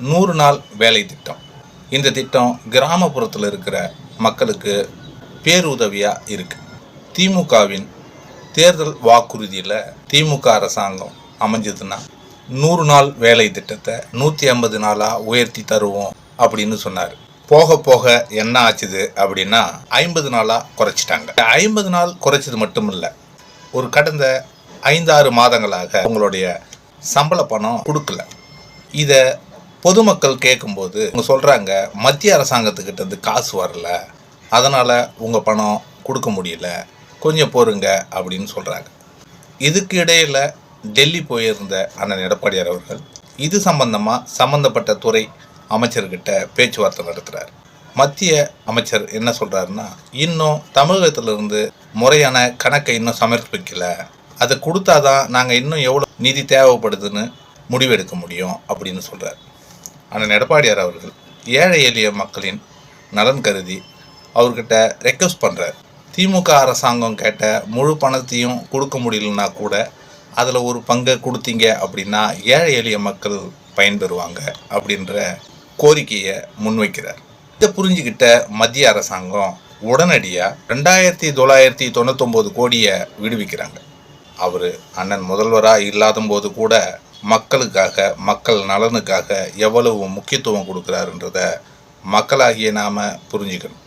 100 நாள் வேலை திட்டம். இந்த திட்டம் கிராமப்புறத்தில் இருக்கிற மக்களுக்கு பேருதவியாக இருக்குது. திமுகவின் தேர்தல் வாக்குறுதியில் திமுக அரசாங்கம் அமைஞ்சதுன்னா 100 நாள் வேலை திட்டத்தை 150 நாளாக உயர்த்தி தருவோம் அப்படின்னு சொன்னார். போக போக என்ன ஆச்சுது அப்படின்னா 50 நாளாக குறைச்சிட்டாங்க. 50 நாள் குறைச்சது மட்டும் இல்லை, ஒரு கடந்த 5-6 மாதங்களாக உங்களுடைய சம்பள பணம் கொடுக்கல. இதை பொதுமக்கள் கேட்கும்போது அவங்க சொல்கிறாங்க, மத்திய அரசாங்கத்துக்கிட்ட இருந்து காசு வரல, அதனால் உங்கள் பணம் கொடுக்க முடியல, கொஞ்சம் பொறுங்க அப்படின்னு சொல்கிறாங்க. இதுக்கு இடையில் டெல்லி போயிருந்த அண்ணன் எடப்பாடியார் அவர்கள் இது சம்பந்தப்பட்ட துறை அமைச்சர்கிட்ட பேச்சுவார்த்தை நடத்துகிறார். மத்திய அமைச்சர் என்ன சொல்கிறாருன்னா, இன்னும் தமிழகத்திலிருந்து முறையான கணக்கை இன்னும் சமர்ப்பிக்கலை, அதை கொடுத்தாதான் நாங்கள் இன்னும் எவ்வளோ நிதி தேவைப்படுதுன்னு முடிவெடுக்க முடியும் அப்படின்னு சொல்கிறார். அண்ணன் எடப்பாடியார் அவர்கள் ஏழை எளிய மக்களின் நலன் கருதி அவர்கிட்ட ரெக்வஸ்ட் பண்ணுறார். திமுக அரசாங்கம் கேட்ட முழு பணத்தையும் கொடுக்க முடியலன்னா கூட அதில் ஒரு பங்கை கொடுத்தீங்க அப்படின்னா ஏழை எளிய மக்கள் பயன்பெறுவாங்க அப்படின்ற கோரிக்கையை முன்வைக்கிறார். இதை புரிஞ்சுக்கிட்ட மத்திய அரசாங்கம் உடனடியாக 2999 கோடியை விடுவிக்கிறாங்க. அவர் அண்ணன் முதல்வராக இல்லாத போது கூட மக்களுக்காக, மக்கள் நலனுக்காக எவ்வளவு முக்கியத்துவம் கொடுக்குறாருன்றதை மக்களாகிய நாம் புரிஞ்சுக்கணும்.